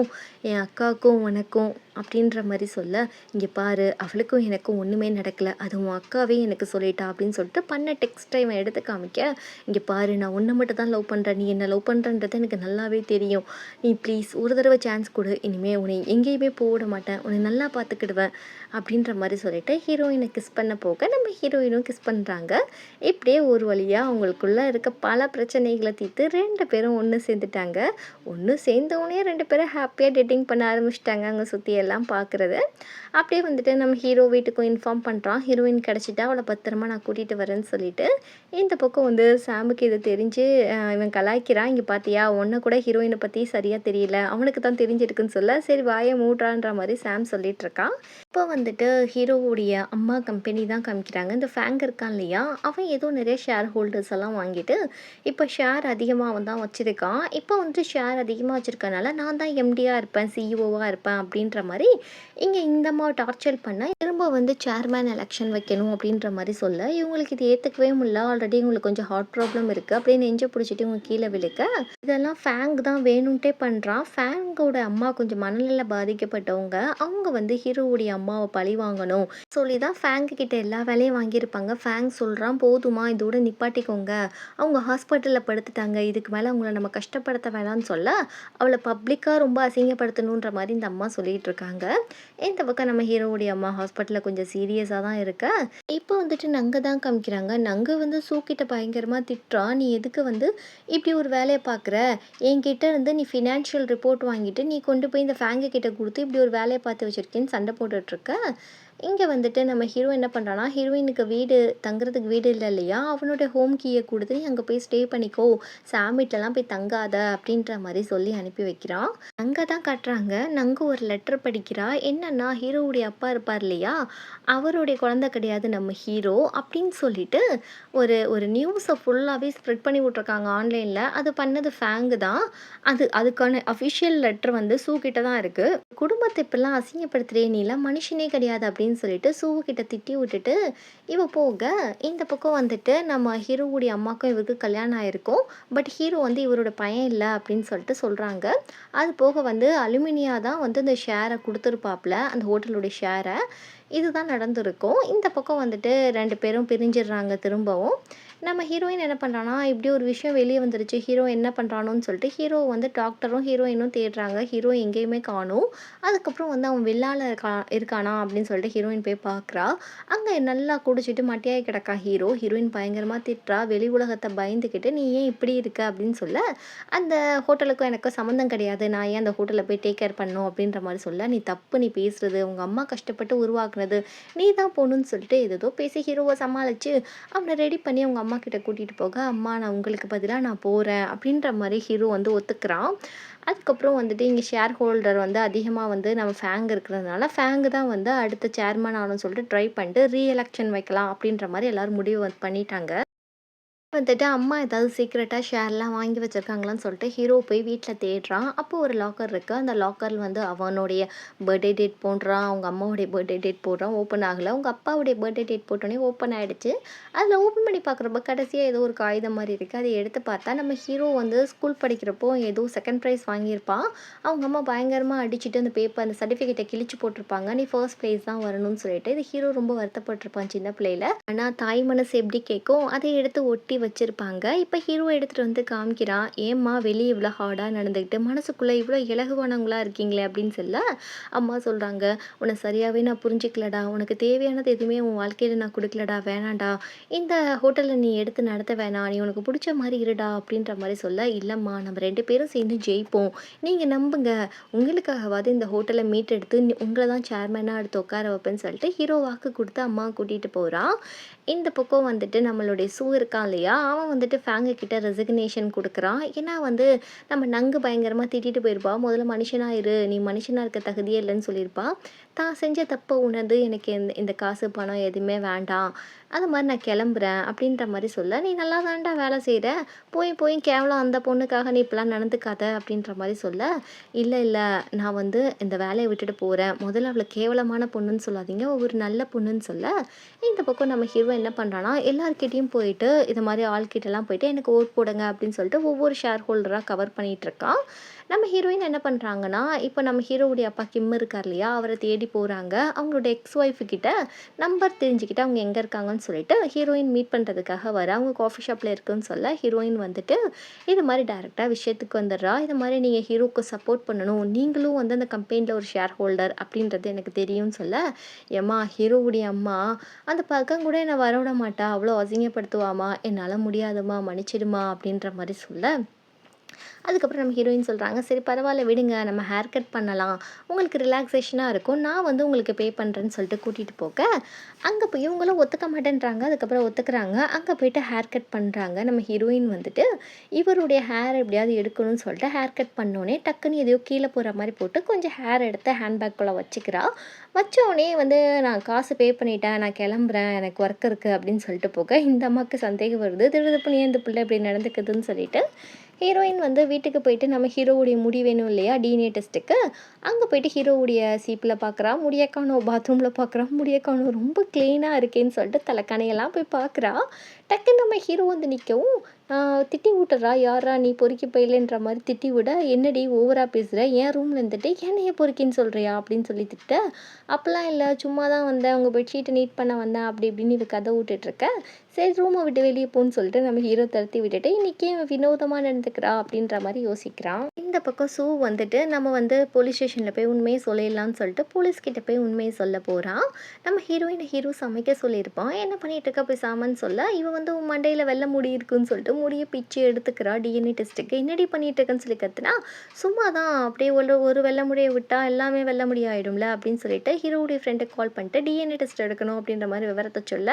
Speaker 1: என் அக்காவுக்கும் உனக்கும் அப்படின்ற மாதிரி சொல்ல, இங்கே பாரு அவளுக்கும் எனக்கும் ஒன்றுமே நடக்கலை, அது உன் அக்காவே எனக்கு சொல்லிட்டா அப்படின்னு சொல்லிட்டு பண்ண டெக்ஸ்ட்டை இவன் எடுத்து காமிக்க, இங்கே பாரு நான் உன்னை மட்டும் தான் லவ் பண்ணுறேன், நீ என்ன லவ் பண்ணுறன்றது எனக்கு நல்லாவே தெரியும், நீ ப்ளீஸ் ஒரு தடவை சான்ஸ் கொடு, இனிமேல் உன்னை எங்கேயுமே போட மாட்டேன், உன்னை நல்லா பார்த்துக்கிடுவேன் அப்படின்ற மாதிரி சொல்லிட்டு ஹீரோயினை கிஸ் பண்ண போக நம்ம ஹீரோயினும் கிஸ் பண்ணுறாங்க. இப்படியே ஒரு வழியாக அவங்களுக்குள்ளே இருக்க பல பிரச்சனைகளை தீர்த்து 2 பேரும் ஒன்று சேர்ந்துட்டாங்க. ஒன்று சேர்ந்தவொடனே 2 பேரும் ஹாப்பியாக டேட்டிங் பண்ண ஆரம்பிச்சிட்டாங்க. அங்கே சுற்றி எல்லாம் பார்க்குறது. அப்படியே வந்துட்டு நம்ம ஹீரோ வீட்டுக்கும் இன்ஃபார்ம் பண்ணுறான், ஹீரோயின் கிடச்சிட்டா அவளை பத்திரமா நான் கூட்டிகிட்டு வரேன்னு சொல்லிட்டு. இந்த பக்கம் வந்து சாமுக்கு இது தெரிஞ்சு இவன் கலாய்க்கிறான், இங்கே பார்த்தியா ஒன்றை கூட ஹீரோயினை பற்றி சரியாக தெரியல, அவனுக்கு தான் தெரிஞ்சிருக்குன்னு சொல்ல, சரி வாயை மூடுறான்ற மாதிரி சாம் சொல்லிட்டு இருக்கான். இப்போ வந்துட்டு ஹீரோவுடைய அம்மா கம்பெனி தான் காமிக்கிறாங்க. இந்த ஃபேங்க் இருக்கான் இல்லையா, அவன் ஏதோ நிறைய ஷேர் ஹோல்டர்ஸ் எல்லாம் வாங்கிட்டு இப்போ ஷேர் அதிகமாக அவன் தான் வச்சுருக்கான். இப்போ வந்துட்டு ஷேர் அதிகமாக வச்சுருக்கனால நான் தான் எம்டியாக இருப்பேன், சிஇஓவாக இருப்பேன் அப்படின்ற மாதிரி இங்கே இந்த அம்மா டார்ச்சர் பண்ண, திரும்ப வந்து சேர்மேன் எலெக்ஷன் வைக்கணும் அப்படின்ற மாதிரி சொல்ல, இவங்களுக்கு இது ஏற்றுக்கவே முடியல. ஆல்ரெடி இவங்களுக்கு கொஞ்சம் ஹார்ட் ப்ராப்ளம் இருக்குது அப்படின்னு நெஞ்சை பிடிச்சிட்டு இவங்க கீழே விழுக்க, இதெல்லாம் ஃபேங்க் தான் வேணும்ட்டே பண்ணுறான். ஃபேங்கோட அம்மா கொஞ்சம் மனநிலை பாதிக்கப்பட்டவங்க, அவங்க வந்து ஹீரோவுடைய அம்மாவை பழி வாங்கணும் சொல்லி தான் ஃபேங்க் கிட்ட எல்லா வேலையும் வாங்கியிருப்பாங்க. ஃபேங்க் சொல்கிறான் போதுமா இதோட நிப்பாட்டிக்கோங்க, அவங்க ஹாஸ்பிட்டலில் படுத்துட்டாங்க, இதுக்கு மேலே அவங்கள நம்ம கஷ்டப்படுத்த வேணாம்னு சொல்ல, அவளை பப்ளிக்காக ரொம்ப அசிங்கப்படுத்தணுன்ற மாதிரி இந்த அம்மா சொல்லிட்டு இருக்காங்க. இந்த பக்கம் நம்ம ஹீரோவுடைய அம்மா ஹாஸ்பிட்டலில் கொஞ்சம் சீரியஸாக தான் இருக்க. இப்போ வந்துட்டு நங்கை தான் காமிக்கிறாங்க. நங்கை வந்து சூக்கிட்ட பயங்கரமாக திட்டுறா, நீ எதுக்கு வந்து இப்படி ஒரு வேலையை பார்க்குற, என்கிட்ட இருந்து நீ ஃபினான்ஷியல் ரிப்போர்ட் வாங்கிட்டு நீ கொண்டு போய் இந்த ஃபேங்கு கிட்ட கொடுத்து இப்படி ஒரு வேலையை பார்த்து வச்சுருக்கேன்னு சண்டை போட்டுட்ருக்க. இங்கே வந்துட்டு நம்ம ஹீரோ என்ன பண்ணுறான்னா, ஹீரோயினுக்கு வீடு தங்குறதுக்கு வீடு இல்லை இல்லையா, அவனோட ஹோம் கீயை கொடுத்து நீ அங்கே போய் ஸ்டே பண்ணிக்கோ, சாமிட்டெல்லாம் போய் தங்காத அப்படின்ற மாதிரி சொல்லி அனுப்பி வைக்கிறான். அங்கே தான் காட்டுறாங்க, நங்கு ஒரு லெட்டர் படிக்கிறா. என்னன்னா ஹீரோவுடைய அப்பா இருப்பார் இல்லையா, அவருடைய குழந்தை கிடையாது நம்ம ஹீரோ அப்படின்னு சொல்லிட்டு ஒரு ஒரு நியூஸை ஃபுல்லாகவே ஸ்ப்ரெட் பண்ணி விட்ருக்காங்க ஆன்லைனில். அது பண்ணது ஃபேங்கு தான். அதுக்கான அஃபிஷியல் லெட்டர் வந்து சூ கிட்ட தான் இருக்குது. குடும்பத்தை இப்பெல்லாம் அசிங்கப்படுத்துகிறே, நீலாம் மனுஷனே கிடையாது அப்படின்னு சொல்லிட்டு சூவு கிட்ட திட்டி விட்டுட்டு இவ போக, இந்த பக்கம் வந்துட்டு நம்ம ஹீரோவுடைய அம்மாக்கும் இவருக்கு கல்யாணம் ஆயிருக்கும். பட் ஹீரோ வந்து இவரோட பையன் இல்லை அப்படின்னு சொல்லிட்டு சொல்கிறாங்க. அது போக வந்து அலுமினியா தான் வந்து இந்த ஷேரை கொடுத்துருப்பாப்புல, அந்த ஹோட்டலுடைய ஷேரை. இதுதான் நடந்திருக்கும். இந்த பக்கம் வந்துட்டு 2 பேரும் பிரிஞ்சிடுறாங்க திரும்பவும். நம்ம ஹீரோயின் என்ன பண்ணுறான்னா, இப்படி ஒரு விஷயம் வெளியே வந்துருச்சு, ஹீரோ என்ன பண்ணுறானோன்னு சொல்லிட்டு ஹீரோ வந்து டாக்டரும் ஹீரோயினும் தேடுறாங்க. ஹீரோ எங்கேயுமே காணும். அதுக்கப்புறம் வந்து அவன் வில்லால இருக்கானா அப்படின்னு சொல்லிட்டு ஹீரோயின் போய் பார்க்குறா. அங்கே நல்லா குடிச்சிட்டு மட்டியாகி கிடக்கா ஹீரோ. ஹீரோயின் பயங்கரமாக திட்டுறா, வெளி உலகத்தை பயந்துக்கிட்டு நீ ஏன் இப்படி இருக்க அப்படின்னு சொல்ல, அந்த ஹோட்டலுக்கும் எனக்கும் சம்மந்தம் கிடையாது, நான் ஏன் அந்த ஹோட்டலில் போய் டேக் கேர் பண்ணணும் அப்படின்ற மாதிரி சொல்ல, நீ தப்பு, நீ பேசுறது உங்கள் அம்மா கஷ்டப்பட்டு உருவாக்குனது, நீ தான் போகணுன்னு சொல்லிட்டு ஏதோ பேசி ஹீரோவை சமாளித்து அவனை ரெடி பண்ணி அவங்க அம்மா கிட்ட கூட்டிகிட்டு போக, அம்மா நான் உங்களுக்கு பதிலாக நான் போகிறேன் அப்படின்ற மாதிரி ஹீரோ வந்து ஒத்துக்கிறான். அதுக்கப்புறம் வந்துட்டு இங்கே ஷேர் ஹோல்டர் வந்து அதிகமாக வந்து நம்ம ஃபேங் இருக்கிறதுனால ஃபேங்கு தான் வந்து அடுத்த சேர்மன் ஆகணும்னு சொல்லிட்டு ட்ரை பண்ணிட்டு ரீஎலெக்ஷன் வைக்கலாம் அப்படின்ற மாதிரி எல்லோரும் முடிவு பண்ணிட்டாங்க. வந்துட்டு அம்மா ஏதாவது சீக்ரெட்டா ஷேர்லாம் வாங்கி வச்சிருக்காங்களான்னு சொல்லிட்டு ஹீரோ போய் வீட்டில் தேடுறான். அப்போ ஒரு லாக்கர் இருக்கு. அந்த லாக்கர்ல வந்து அவனுடைய பர்த்டே டேட் போடுறான். அவங்க அம்மாவுடைய பர்த்டே டேட் போடுறான். ஓப்பன் ஆகல. அவங்க அப்பாவுடைய பர்த்டே டேட் போட்டோனே ஓப்பன் ஆயிடுச்சு. அதில் ஓப்பன் பண்ணி பார்க்குறப்ப கடைசியா ஏதோ ஒரு காகிதம் மாரி இருக்கு. அதை எடுத்து பார்த்தா நம்ம ஹீரோ வந்து ஸ்கூல் படிக்கிறப்போ ஏதோ செகண்ட் ப்ரைஸ் வாங்கியிருப்பான். அவங்க அம்மா பயங்கரமா அடிச்சுட்டு அந்த பேப்பர் அந்த சர்டிஃபிகேட்ட கிழிச்சு போட்டிருப்பாங்க. நீ ஃபர்ஸ்ட் ப்ரைஸ் தான் வரணும்னு சொல்லிட்டு. இது ஹீரோ ரொம்ப வருத்தப்பட்டுருப்பான் சின்ன பிள்ளையில. ஆனா தாய் மனசு எப்படி கேட்கும், அதை எடுத்து ஒட்டி வச்சிருப்பாங்க. இப்ப ஹீரோ எடுத்துட்டு வந்து காமிக்கிறான். "ஏம்மா வெளிய இவ்ளோ ஹார்டா நடந்துக்கிட்டு, மனசுக்குள்ள இவ்ளோ இலகுவானவங்களா இருக்கீங்களே!" அப்படின்னு சொல்ல, அம்மா சொல்றாங்க, "உன்ன சரியாவே நான் புரிஞ்சுக்கலடா. உனக்கு தேவையானது எதுவுமே உன் வாழ்க்கையில நான் குடுக்கலடா. வேணாம்டா. இந்த ஹோட்டல்ல நீ எடுத்து நடத்த வேணாம். நீ உனக்கு புடிச்ச மாரி இருடா." அப்படின்ற மாரி சொல்ல, "இல்லம்மா நம்ம 2 பேரும் சேர்ந்து ஜெயிப்போம். நீங்க நம்புங்க. உங்களுக்காகவாது இந்த ஹோட்டல மீட்டெடுத்து உங்கள தான் சேர்மனா எடுத்து உட்கார வைப்பேன்னு" சொல்லிட்டு ஹீரோ வாக்கு குடுத்து அம்மாவ கூட்டிட்டு போறான். இந்த பக்கம் வந்துட்டு நம்மளுடைய சூ இருக்கான் இல்லையா? அவன் வந்துட்டு ஃபேங்க கிட்ட ரெசிக்னேஷன் குடுக்குறான். ஏன்னா வந்து நம்ம நங்கு பயங்கரமா திட்டிட்டு போயிருப்பா. "முதல்ல மனுஷனா இரு. நீ மனுஷனா இருக்க தகுதியே இல்லன்னு" சொல்லியிருப்பா. தான் செஞ்ச தப்ப உணர்ந்து எனக்கு இந்த இந்த காசு, பணம் எதுவுமே வேண்டாம். அது மாரி நான் கிளம்புறேன் அப்படின்ற மாரி சொல்ல, "நீ நல்லா தான்டா வேலை செய்ற. போய் போய் கேவலம் அந்த பொண்ணுக்காக நீ இப்படிலாம் நடந்துக்காத" அப்படின்ற மாரி சொல்ல, "இல்ல, இல்ல. நான் வந்து இந்த வேலைய விட்டுட்டு போறேன். முதல்ல அவள கேவலமான பொண்ணுன்னு சொல்லாதீங்க. அவ ஒரு நல்ல பொண்ணுன்னு" சொல்ல, இந்த பக்கம் நம்ம ஹீரோ என்ன பண்றான்னா, எல்லார்கிட்டயும் போயிட்டு இது மாரி ஆள்கிட்டலாம் போயிட்டு எனக்கு ஓட் போடுங்க அப்படின்னு சொல்லிட்டு ஒவ்வொரு ஷேர் ஹோல்டரா கவர் பண்ணிட்டு இருக்கான். நம்ம ஹீரோயின் என்ன பண்றாங்கன்னா, இப்ப நம்ம ஹீரோவுடைய அப்பா கிம் இருக்கார் இல்லையா? அவர தேடி போறாங்க. அவங்களோட எக்ஸ் ஒய்ஃப் கிட்ட நம்பர் தெரிஞ்சுக்கிட்டு அவங்க எங்க இருக்காங்கன்னு சொல்லிட்டு ஹீரோயின் மீட் பண்றதுக்காக வரா. அவங்க காஃபி ஷாப்ல இருக்குன்னு சொல்ல, ஹீரோயின் வந்துட்டு இது மாரி டைரக்ட்டா விஷயத்துக்கு வந்துடுறா. இது மாரி நீங்க ஹீரோக்கு சப்போர்ட் பண்ணணும். நீங்களும் வந்து அந்த கம்பெனில ஒரு ஷேர் ஹோல்டர் அப்படின்றது எனக்கு தெரியும்னு சொல்ல, எம்மா ஹீரோவுடைய அம்மா அந்த பக்கம் கூட என்ன வரவிட மாட்டா. அவ்வளோ அசிங்கப்படுத்துவாம்மா. என்னால முடியாதும்மா, மன்னிச்சிடுமா அப்படின்ற மாரி சொல்ல, அதுக்கப்புறம் நம்ம ஹீரோயின் சொல்றாங்க, "சரி பரவால்ல விடுங்க. நம்ம ஹேர் கட் பண்ணலாம். உங்களுக்கு ரிலாக்சேஷனா இருக்கும். நான் வந்து உங்களுக்கு பே பண்றேன்னு" சொல்லிட்டு கூட்டிட்டு போக, அங்க போய் இவங்களும் ஒத்துக்க மாட்டேன்றாங்க. அதுக்கப்புறம் ஒத்துக்குறாங்க. அங்க போயிட்டு ஹேர் கட் பண்றாங்க. நம்ம ஹீரோயின் வந்துட்டு இவருடைய ஹேர் எப்படியாவது எடுக்கணும்னு சொல்லிட்டு ஹேர் கட் பண்ணோனே டக்குன்னு எதையோ கீழ போற மாரி போட்டு கொஞ்சம் ஹேர் எடுத்து ஹேண்ட் பேக்குள்ள வச்சுக்கிறா. வச்சோனே வந்து "நான் காசு பே பண்ணிட்டேன். நான் கிளம்புறேன். எனக்கு ஒர்க் இருக்கு" அப்படின்னு சொல்லிட்டு போக, இந்த அம்மாவுக்கு சந்தேகம் வருது. திடுதிப்புன்னு ஏன் இந்த பிள்ளை இப்படி நடந்துக்குதுன்னு சொல்லிட்டு, ஹீரோயின் வந்து வீட்டுக்கு போயிட்டு நம்ம ஹீரோவுடைய முடி வேணும் இல்லையா? டிஎன்ஏ டெஸ்ட்டுக்கு. அங்க போயிட்டு ஹீரோவுடைய சீப்ல பார்க்குறா. முடிய காணோம். பாத்ரூம்ல பார்க்குறா. முடிய காணோம். ரொம்ப கிளீனா இருக்கேன்னு சொல்லிட்டு தலைக்காணியெல்லாம் போய் பார்க்குறா. டக்குன்னு நம்ம ஹீரோ வந்து நிக்கவும், திட்டி விட்டுறா. "யார்றா நீ பொறுக்கி பயலேன்ற" மாரி திட்டி விட, "என்னடி ஓவரா பேசுற? என் ரூம்ல இருந்துட்டு என்னைய பொறுக்கின்னு சொல்றியா?" அப்படின்னு சொல்லி திட்ட, "அப்பலாம் இல்ல. சும்மா தான் வந்தேன். உங்க பெட்ஷீட்ட நீட் பண்ண வந்தேன்." அப்படி இப்படின்னு இவ கதை விட்டுட்ருக்க. சரி ரூம விட்டு வெளிய போன்னு சொல்லிட்டு நம்ம ஹீரோ துரத்தி விட்டுட்டு, இன்னைக்கு ஏன் இவ வினோதமா நடந்துக்கிறா அப்படின்ற மாரி யோசிக்கிறான். இந்த பக்கம் சூ வந்துட்டு நம்ம வந்து போலீஸ் ஸ்டேஷன்ல போய் உண்மைய சொல்லிடலாம்னு சொல்லிட்டு போலீஸ் கிட்ட போய் உண்மைய சொல்ல போறான். நம்ம ஹீரோயின ஹீரோ சமைக்க சொல்லியிருப்பான். என்ன பண்ணிட்டு இருக்க பேசாமன்னு சொல்ல, இவ வந்து உன் மண்டையில வெள்ள முடி இருக்குன்னு சொல்லிட்டு முடிய பிச்சு எடுத்துக்கிறா டிஎன்ஏ டெஸ்ட்டுக்கு. என்னடி பண்ணிட்டு இருக்கன்னு சொல்லி கத்துனா, சும்மா தான் அப்படியே ஒரு ஒரு வெள்ள முடிய விட்டா எல்லாமே வெள்ள முடி ஆயிடும்ல அப்படின்னு சொல்லிட்டு ஹீரோவுடைய ஃப்ரெண்டுக்கு கால் பண்ணிட்டு டிஎன்ஏ டெஸ்ட் எடுக்கணும் அப்படின்ற மாரி விவரத்த சொல்ல,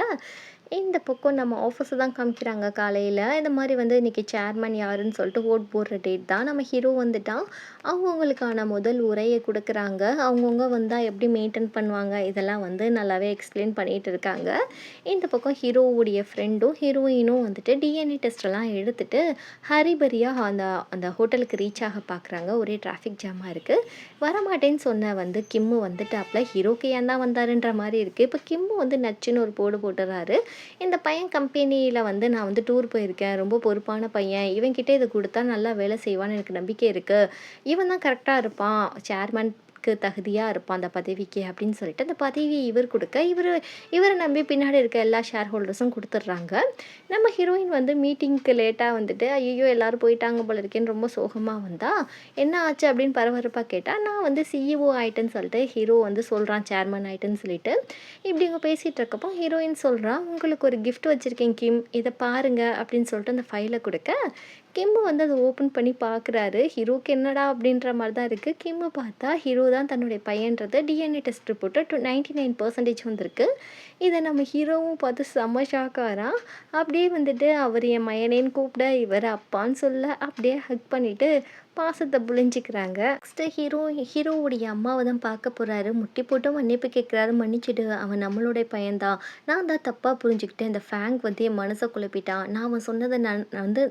Speaker 1: இந்த பக்கம் நம்ம ஆஃபீஸ தான் காமிக்கிறாங்க காலையில. இந்த மாரி வந்து இன்னைக்கு சேர்மன் யாருன்னு சொல்லிட்டு ஓட் போடுற டேட் தான். நம்ம ஹீரோ வந்துட்டான். அவங்கவங்களுக்கான முதல் உரைய குடுக்குறாங்க. அவங்கவங்க வந்தா எப்படி மெயின்டெயின் பண்ணுவாங்க, இதெல்லாம் வந்து நல்லாவே எக்ஸ்பிளைன் பண்ணிட்டு இருக்காங்க. இந்த பக்கம் ஹீரோவுடைய ஃப்ரெண்டும், ஹீரோயினும் வந்துட்டு டிஎன்ஏ டெஸ்ட்லாம் எடுத்துட்டு ஹரிபரியா அந்த அந்த ஹோட்டலுக்கு ரீச் ஆக பார்க்குறாங்க. ஒரே டிராஃபிக் ஜாமா இருக்கு. வரமாட்டேன்னு சொன்ன வந்து கிம்மு வந்துட்டாப்ல. ஹீரோக்கு ஏன் தான் வந்தாருன்ற மாரி இருக்கு. இப்ப கிம்மு வந்து நச்சுன்னு ஒரு போடு போட்டுறாரு. இந்த பையன் கம்பெனியில வந்து நான் வந்து டூர் போயிருக்கேன். ரொம்ப பொறுப்பான பையன். இவன்கிட்ட இத குடுத்தா நல்லா வேலை செய்வான்னு எனக்கு நம்பிக்கை இருக்கு. இவன் தான் கரெக்ட்டா இருப்பான். சேர்மன்க்கு தகுதியா இருப்பான் அந்த பதவிக்கு அப்படின்னு சொல்லிட்டு, அந்த பதவிய இவர் குடுக்க, இவர நம்பி பின்னாடி இருக்க எல்லா ஷேர் ஹோல்டர்ஸும் குடுத்துடுறாங்க. நம்ம ஹீரோயின் வந்து மீட்டிங்க்கு லேட்டா வந்துட்டு, ஐய்யய்யோ! எல்லாரும் போயிட்டாங்க போல இருக்கேன்னு ரொம்ப சோகமா வந்தா, "என்ன ஆச்சு?" அப்படின்னு பரபரப்பா கேட்டா, "நான் வந்து சிஇஓ ஆயிட்டேன்னு" சொல்லிட்டு ஹீரோ வந்து சொல்றான். சேர்மன் ஆயிட்டேன்னு சொல்லிட்டு. இப்படி இவங்க பேசிட்டு இருக்கப்போ ஹீரோயின் சொல்றா, "உங்களுக்கு ஒரு கிஃப்ட் வச்சிருக்கேன் கிம். இத பாருங்க" அப்படின்னு சொல்லிட்டு அந்த ஃபைல குடுக்க, கிம்மு வந்து அத ஓப்பன் பண்ணி பார்க்குறாரு. ஹீரோக்கு என்னடா அப்படின்ற மாரி தான் இருக்கு. கிம்மு பார்த்தா ஹீரோ தான் தன்னுடைய பையன்றது டிஎன்ஏ டெஸ்ட் ரிப்போர்ட்டு 99% வந்திருக்கு. இத நம்ம ஹீரோவும் பார்த்து செம்ம ஷாக் ஆறான். அப்படியே வந்துட்டு அவர் என் மயனேன்னு கூப்பிட, இவர் அப்பான்னு சொல்ல, அப்படியே ஹக் பண்ணிட்டு, பாசத்தை புழிஞ்சிக்கிறாங்க. நெக்ஸ்ட்டு ஹீரோவுடைய அம்மாவை தான் பார்க்க போகிறாரு. முட்டி போட்டு மன்னிப்பு கேட்குறாரு. மன்னிச்சிடு, அவன் நம்மளுடைய பையன்தான், நான் தான் தப்பாக புரிஞ்சுக்கிட்டேன், இந்த ஃபேங்க் வந்து என் மனசை குழப்பிட்டான், நான் அவன் சொன்னதை நான் வந்து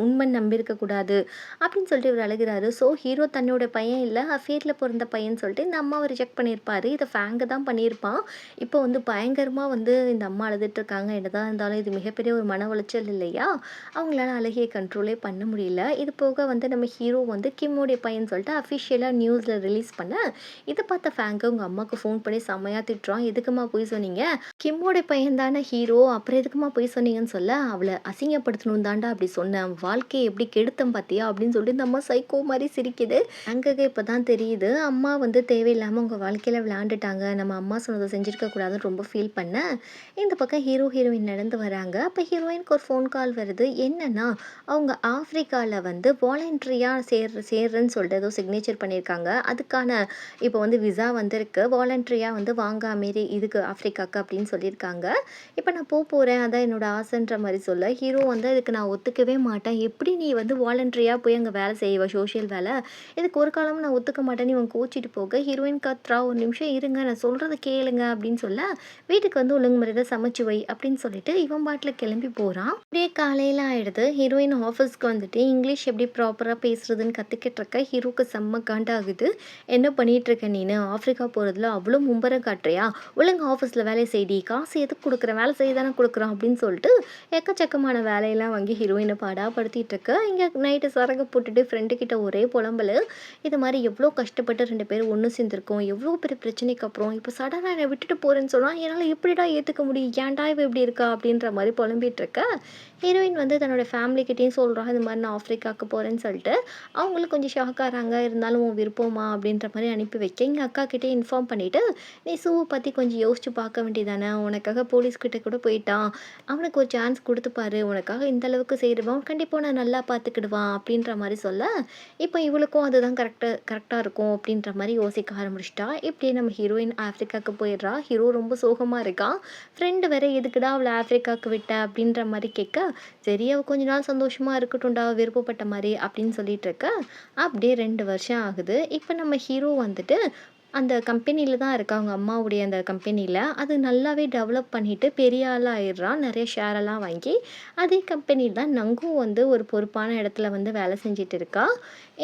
Speaker 1: உண்மை நம்பியிருக்க கூடாது அப்படின்னு சொல்லிட்டு இவர் அழுகிறாரு. ஸோ ஹீரோ தன்னோட பையன் இல்லை, அஃபேரில் பிறந்த பையன் சொல்லிட்டு இந்த அம்மாவை ரிஜெக்ட் பண்ணியிருப்பாரு. இதை ஃபேங்கை தான் பண்ணியிருப்பான். இப்போ வந்து பயங்கரமாக வந்து இந்த அம்மா அழுதுட்டு இருக்காங்க. என்னதான் இருந்தாலும் இது மிகப்பெரிய ஒரு மன உளைச்சல் இல்லையா? அவங்களால அழுகையை கண்ட்ரோலே பண்ண முடியல. இது போக வந்து நம்ம ஹீரோ வந்து கிம்முடைய பையன் சொல்லிட்டு அஃபிஷியலாக நியூஸில் ரிலீஸ் பண்ண, இதை பார்த்த ஃபேங்கு உங்கள் அம்மாவுக்கு ஃபோன் பண்ணி செம்மையாக திட்டுறான். எதுக்குமா போய் சொன்னீங்க, கிம்மோடைய பையன் தானே ஹீரோ, அப்புறம் எதுக்குமா போய் சொன்னீங்கன்னு சொல்ல, அவளை அசிங்கப்படுத்தணும் தாண்டா அப்படி சொன்னேன், வாழ்க்கையை எப்படி கெடுத்தம் பார்த்தியா அப்படின்னு சொல்லிட்டு இந்த அம்மா சைக்கோ மாதிரி சிரிக்குது. அங்கங்கே இப்போ தான் தெரியுது அம்மா வந்து தேவையில்லாமல் உங்கள் வாழ்க்கையில் விளையாண்டுட்டாங்க, நம்ம அம்மா சொன்னதை செஞ்சுருக்க கூடாதுன்னு ரொம்ப ஃபீல் பண்ணேன். இந்த பக்கம் ஹீரோயின் நடந்து வராங்க. அப்போ ஹீரோயினுக்கு ஒரு ஃபோன் கால் வருது. என்னன்னா அவங்க ஆஃப்ரிக்காவில் வந்து வாலண்ட்ரியாக சேர்றேன்னு சொல்லிட்டு ஏதோ சிக்னேச்சர் பண்ணியிருக்காங்க. அதுக்கான இப்போ வந்து விசா வந்திருக்கு. வாலண்ட்ரியாக வந்து வாங்க இதுக்கு ஆஃப்ரிக்காவுக்கு அப்படின்னு சொல்லியிருக்காங்க. இப்போ நான் போகிறேன், அதான் என்னோட ஆசைன்ற மாதிரி சொல்ல, ஹீரோ வந்து அதுக்கு நான் ஒத்துக்கவே மாட்டேன், எப்படி நீ வந்து வாலண்ட்ரியாக போய் அங்கே வேலை செய்வ, சோஷியல் வேலை, இதுக்கு ஒரு காலமும் நான் ஒத்துக்க மாட்டேன்னு இவன் கோச்சிட்டு போக, ஹீரோயின் கத்ரா ஒரு நிமிஷம் இருங்க, நான் சொல்கிறத கேளுங்க அப்படின்னு சொல்ல, வீட்டுக்கு வந்து ஒழுங்கு முறையில் சமைச்சு வை அப்படின்னு சொல்லிட்டு இவன் பாட்டில் கிளம்பி போகிறான். அப்படியே காலையில் ஆகிடுது. ஹீரோயின் ஆஃபீஸ்க்கு வந்துட்டு இங்கிலீஷ் எப்படி ப்ராப்பராக பேசுறதுன்னு கற்றுக்கிட்டு இருக்க. ஹீரோக்கு செம்ம காண்டாகுது. என்ன பண்ணிகிட்டு இருக்க நீனு, ஆஃப்ரிக்கா போகிறதுல அவ்வளோ மும்பரம் காட்டுறியா, ஒழுங்கு ஆஃபீஸில் வேலை செய்டி, காசு எதுக்கு கொடுக்குற, வேலை செய்ய தானே கொடுக்குறான் அப்படின்னு சொல்லிட்டு எக்கச்சக்கமான வேலையெல்லாம் வாங்கி ஹீரோயினை பாடாப்படுத்திட்டு இருக்க. இங்கே நைட்டு சரகை போட்டுட்டு ஃப்ரெண்டுக்கிட்ட ஒரே புலம்பல். இது மாதிரி எவ்வளோ கஷ்டப்பட்டு 2 பேரும் ஒன்று சேர்ந்துருக்கோம், எவ்வளோ பெரிய பிரச்சனைக்கு அப்புறம் இப்போ சடனாக என்னை விட்டுட்டு போகிறேன்னு சொன்னால் என்னால் எப்படிடா ஏற்றுக்க முடியும், ஏன்டா இவ இப்படி இருக்கா அப்படின்ற மாதிரி புலம்பிகிட்டு இருக்க. ஹீரோயின் வந்து தன்னோட ஃபேமிலிக்கிட்டேயும் சொல்கிறா, இது மாதிரி நான் ஆஃப்ரிக்காவுக்கு போகிறேன்னு சொல்லிட்டு. அவங்களும் கொஞ்சம் ஷாக் ஆகிறாங்க. இருந்தாலும் உன் விருப்பமா அப்படின்ற மாதிரி அனுப்பி வைக்க, எங்கள் அக்காக்கிட்டே இன்ஃபார்ம் பண்ணிவிட்டு, நீ சூவை பற்றி கொஞ்சம் யோசிச்சு பார்க்க வேண்டியதானே, உனக்காக போலீஸ்கிட்ட கூட போயிட்டான், அவனுக்கு ஒரு சான்ஸ் கொடுத்துப்பாரு, உனக்காக இந்த அளவுக்கு செய்கிறவன் கண்டிப்பாக நான் நல்லா பார்த்துக்கிடுவான் அப்படின்ற மாதிரி சொல்ல, இப்போ இவளுக்கும் அதுதான் கரெக்டாக இருக்கும் அப்படின்ற மாதிரி யோசிக்க ஆரம்பிச்சிட்டா. இப்படியே நம்ம ஹீரோயின் ஆஃப்ரிக்காவுக்கு போயிடுறா. ஹீரோ ரொம்ப சோகமாக இருக்கான். ஃப்ரெண்டு வேற எதுக்குடா அவளை ஆஃப்ரிக்காவுக்கு விட்ட அப்படின்ற மாதிரி கேட்க, சரி அவள் கொஞ்ச நாள் சந்தோஷமாக இருக்கட்டும்டா விருப்பப்பட்ட மாதிரி அப்படின்னு சொல்லிட்டு இருக்க. அப்படியே 2 வருஷம் ஆகுது. இப்போ நம்ம ஹீரோ வந்துட்டு அந்த கம்பெனியில் தான் இருக்கா, அவங்க அம்மாவுடைய அந்த கம்பெனியில். அது நல்லாவே டெவலப் பண்ணிவிட்டு பெரிய ஆளாக ஆயிடுறான். நிறைய ஷேரெல்லாம் வாங்கி அதே கம்பெனியில் தான் நங்கும் வந்து ஒரு பொறுப்பான இடத்துல வந்து வேலை செஞ்சிட்டு இருக்கா.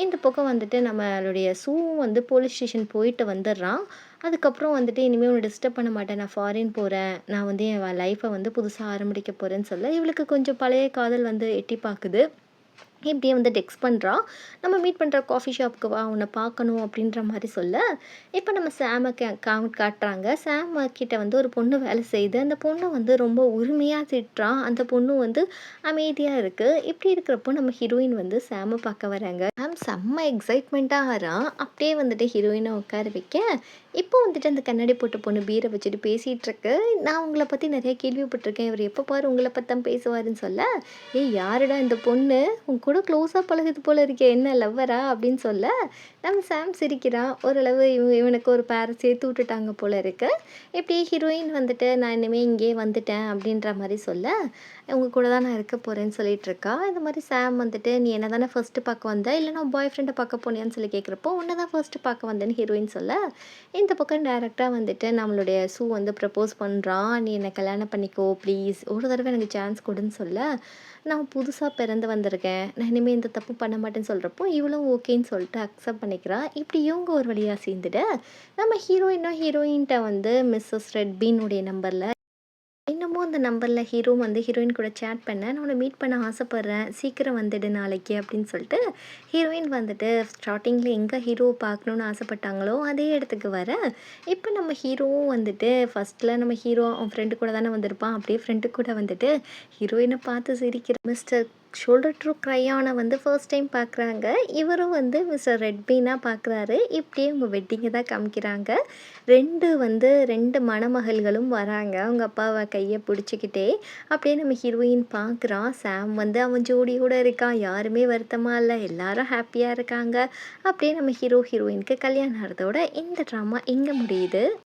Speaker 1: இந்த பக்கம் வந்துட்டு நம்மளுடைய சூவும் வந்து போலீஸ் ஸ்டேஷன் போயிட்டு வந்துடுறான். அதுக்கப்புறம் வந்துட்டு இனிமேல் உன்னை டிஸ்டர்ப் பண்ண மாட்டேன், நான் ஃபாரின் போகிறேன், நான் வந்து என் லைஃப்பை வந்து புதுசாக ஆரம்பிக்க போகிறேன்னு சொல்ல, இவளுக்கு கொஞ்சம் பழைய காதல் வந்து எட்டி பார்க்குது. இப்படியே வந்து டெக்ஸ்ட் பண்ணுறா. நம்ம மீட் பண்ணுற காஃபி ஷாப்புக்கு வா, உன்னை பார்க்கணும் அப்படின்ற மாதிரி சொல்ல, இப்போ நம்ம சாமுக்கு காட்டுறாங்க. சாம் கிட்ட வந்து ஒரு பொண்ணு வேலை செய்யுது. அந்த பொண்ணு வந்து ரொம்ப உரிமையாக திட்டுறா. அந்த பொண்ணு வந்து அமைதியாக இருக்குது. இப்படி இருக்கிறப்போ நம்ம ஹீரோயின் வந்து சாமை பார்க்க வராங்க. சாம் செம்ம எக்ஸைட்மெண்ட்டாக ஆறான். அப்படியே வந்துட்டு ஹீரோயினை உட்கார வைக்க, இப்போ வந்துட்டு அந்த கண்ணாடி போட்ட பொண்ணு பீரை வச்சுட்டு பேசிகிட்டு இருக்கு. நான் உங்களை பற்றி நிறைய கேள்விப்பட்டிருக்கேன், இவர் எப்போ பாரு உங்களை பற்றி தான் பேசுவாருன்னு சொல்ல, ஏய் யாருடா இந்த பொண்ணு, உன் கூட க்ளோஸாக பழகுது போல இருக்கே, என்ன லவ்வரா அப்படின்னு சொல்ல, நம்ம சாம் சிரிக்கிறான். ஓரளவு இவனுக்கு ஒரு பேரை சேர்த்து விட்டுட்டாங்க போல இருக்கு. இப்படி ஹீரோயின் வந்துட்டு நான் இனிமேல் இங்கே வந்துட்டேன் அப்படின்ற மாதிரி சொல்ல, உங்கள் கூட தான் நான் இருக்க போகிறேன்னு சொல்லிட்டு இருக்கா. இந்த மாதிரி சாம் வந்துட்டு நீ என்ன தானே ஃபஸ்ட்டு பார்க்க வந்த, இல்லை நான் பாய் ஃப்ரெண்டை பார்க்க போனியான்னு சொல்லி கேட்குறப்போ, உன்னை தான் ஃபஸ்ட்டு பார்க்க வந்தேன்னு ஹீரோயின் சொல்ல, இந்த பக்கம் டேரெக்டாக வந்துட்டு நம்மளுடைய சூ வந்து ப்ரப்போஸ் பண்ணுறான். நீ என்னை கல்யாணம் பண்ணிக்கோ ப்ளீஸ், ஒரு தடவை எனக்கு சான்ஸ் கொடுன்னு சொல்ல, நான் புதுசாக பிறந்து வந்திருக்கேன், நான் இனிமேல் இந்த தப்பு பண்ண மாட்டேன்னு சொல்கிறப்போ இவளும் ஓகேன்னு சொல்லிட்டு அக்செப்ட் பண்ணிக்கிறா. இப்படி இவங்க ஒரு வழியாக சேர்ந்துட்டு நம்ம ஹீரோயின்கிட்ட வந்து மிஸ்ஸஸ் ரெட்பீனுடைய நம்பரில் இன்னமும் அந்த நம்பரில் ஹீரோ வந்து ஹீரோயின் கூட சேட் பண்ண, நான் உன்னை மீட் பண்ண ஆசைப்பட்றேன், சீக்கிரம் வந்துடு நாளைக்கு அப்படின்னு சொல்லிட்டு ஹீரோயின் வந்துட்டு ஸ்டார்டிங்கில் எங்கே ஹீரோவை பார்க்கணுன்னு ஆசைப்பட்டாங்களோ அதே இடத்துக்கு வர, இப்போ நம்ம ஹீரோவும் வந்துட்டு ஃபஸ்ட்டில் நம்ம ஹீரோ அவன் ஃப்ரெண்டு கூட தானே வந்திருப்பான், அப்படியே ஃப்ரெண்டு கூட வந்துட்டு ஹீரோயினை பார்த்து சிரிக்கிற மிஸ்டர் ஷோல்டர் ட்ரூ க்ரையானை வந்து ஃபர்ஸ்ட் டைம் பார்க்குறாங்க. இவரும் வந்து மிஸ்டர் ரெட்பீனாக பார்க்குறாரு. இப்படியே அவங்க வெட்டிங்கை தான் காமிக்கிறாங்க. 2 மணமகள்களும் வராங்க அவங்க அப்பாவை கையை பிடிச்சிக்கிட்டே. அப்படியே நம்ம ஹீரோயின் பார்க்குறான். சாம் வந்து அவன் ஜோடியோடு இருக்கான், யாருமே வருத்தமாக இல்லை, எல்லாரும் ஹாப்பியாக இருக்காங்க. அப்படியே நம்ம ஹீரோயினுக்கு கல்யாணம் ஆகிறதோட இந்த ட்ராமா இங்கே முடியுது.